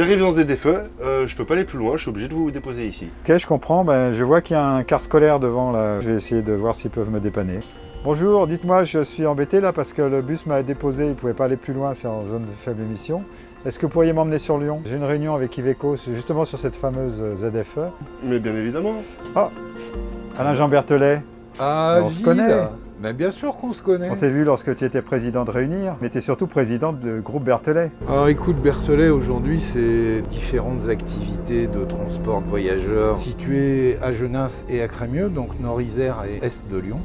J'arrive dans ZFE, je peux pas aller plus loin, je suis obligé de vous déposer ici. Ok, je comprends. Je vois qu'il y a un car scolaire devant là. Je vais essayer de voir s'ils peuvent me dépanner. Bonjour, dites-moi, je suis embêté là parce que le bus m'a déposé, il ne pouvait pas aller plus loin, c'est en zone de faible émission. Est-ce que vous pourriez m'emmener sur Lyon? J'ai une réunion avec Iveco, justement sur cette fameuse ZFE. Mais bien évidemment. Ah, Alain-Jean Berthelet. Ah, on se Gilles, connaît. Mais bien sûr qu'on se connaît. On s'est vu lorsque tu étais président de Réunir, mais tu es surtout président de groupe Berthelet. Alors écoute, Berthelet aujourd'hui c'est différentes activités de transport de voyageurs situées à Genasse et à Crémieux, donc Nord-Isère et Est de Lyon,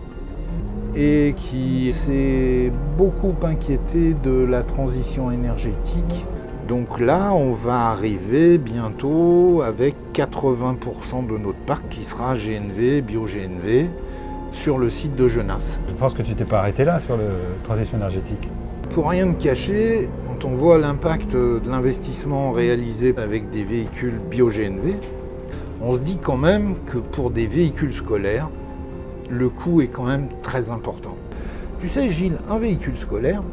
et qui s'est beaucoup inquiété de la transition énergétique. Donc là, on va arriver bientôt avec 80% de notre parc qui sera GNV, bio-GNV, sur le site de Genasse. Je pense que tu t'es pas arrêté là sur la transition énergétique. Pour rien te cacher, quand on voit l'impact de l'investissement réalisé avec des véhicules bio-GNV, on se dit quand même que pour des véhicules scolaires, le coût est quand même très important. Tu sais Gilles, un véhicule scolaire,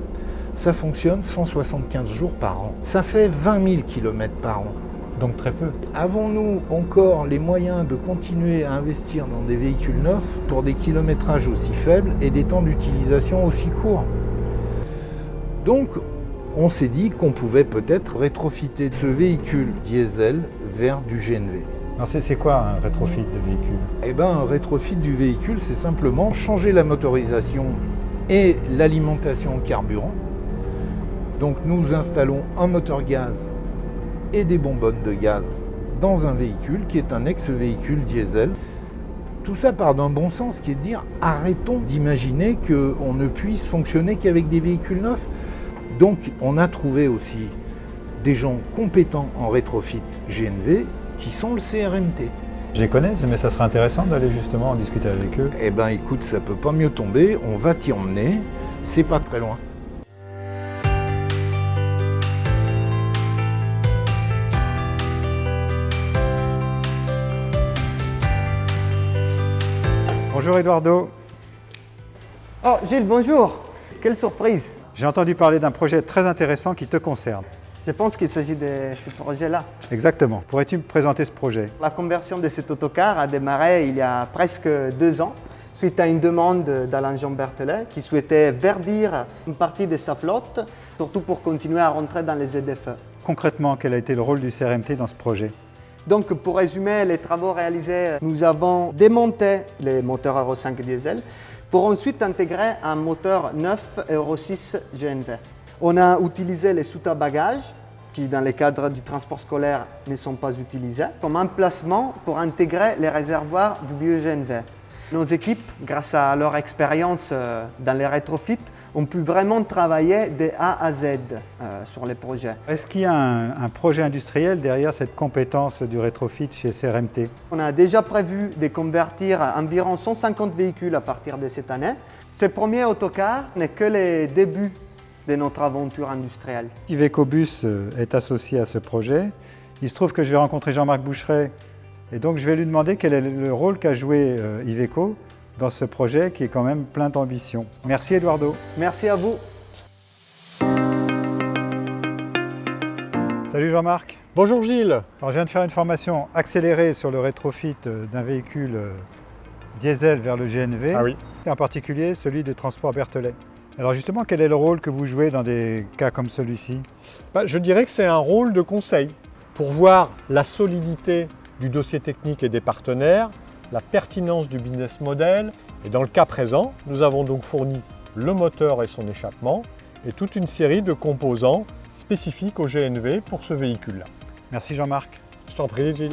ça fonctionne 175 jours par an. Ça fait 20 000 km par an. Donc très peu. Avons-nous encore les moyens de continuer à investir dans des véhicules neufs pour des kilométrages aussi faibles et des temps d'utilisation aussi courts? Donc, on s'est dit qu'on pouvait peut-être rétrofiter ce véhicule diesel vers du GNV. Alors c'est quoi un rétrofit de véhicule? Eh bien, un rétrofit du véhicule, c'est simplement changer la motorisation et l'alimentation en carburant. Donc, nous installons un moteur gaz et des bonbonnes de gaz dans un véhicule qui est un ex-véhicule diesel. Tout ça part d'un bon sens qui est de dire arrêtons d'imaginer qu'on ne puisse fonctionner qu'avec des véhicules neufs. Donc on a trouvé aussi des gens compétents en rétrofit GNV qui sont le CRMT. Je les connais, mais ça serait intéressant d'aller justement en discuter avec eux. Eh ben écoute, ça peut pas mieux tomber, on va t'y emmener, c'est pas très loin. Bonjour Eduardo. Oh Gilles, bonjour. Quelle surprise. J'ai entendu parler d'un projet très intéressant qui te concerne. Je pense qu'il s'agit de ce projet-là. Exactement. Pourrais-tu me présenter ce projet? La conversion de cet autocar a démarré il y a presque 2 ans, suite à une demande d'Alain-Jean Berthelet qui souhaitait verdir une partie de sa flotte, surtout pour continuer à rentrer dans les ZFE. Concrètement, quel a été le rôle du CRMT dans ce projet? Donc pour résumer les travaux réalisés, nous avons démonté les moteurs Euro 5 diesel pour ensuite intégrer un moteur neuf Euro 6 GNV. On a utilisé les soutes à bagages qui dans le cadre du transport scolaire ne sont pas utilisés comme emplacement pour intégrer les réservoirs du bio-GNV. Nos équipes, grâce à leur expérience dans les rétrofits, ont pu vraiment travailler de A à Z sur les projets. Est-ce qu'il y a un projet industriel derrière cette compétence du rétrofit chez CRMT? On a déjà prévu de convertir environ 150 véhicules à partir de cette année. Ce premier autocar n'est que le début de notre aventure industrielle. Iveco Bus est associé à ce projet. Il se trouve que je vais rencontrer Jean-Marc Boucheret et donc je vais lui demander quel est le rôle qu'a joué Iveco dans ce projet qui est quand même plein d'ambition. Merci Eduardo. Merci à vous. Salut Jean-Marc. Bonjour Gilles. Alors, je viens de faire une formation accélérée sur le rétrofit d'un véhicule diesel vers le GNV, Ah oui. en particulier celui de Transport Berthelet. Alors justement, quel est le rôle que vous jouez dans des cas comme celui-ci? Je dirais que c'est un rôle de conseil pour voir la solidité du dossier technique et des partenaires, la pertinence du business model. Et dans le cas présent, nous avons donc fourni le moteur et son échappement et toute une série de composants spécifiques au GNV pour ce véhicule-là. Merci Jean-Marc. Je t'en prie Gilles.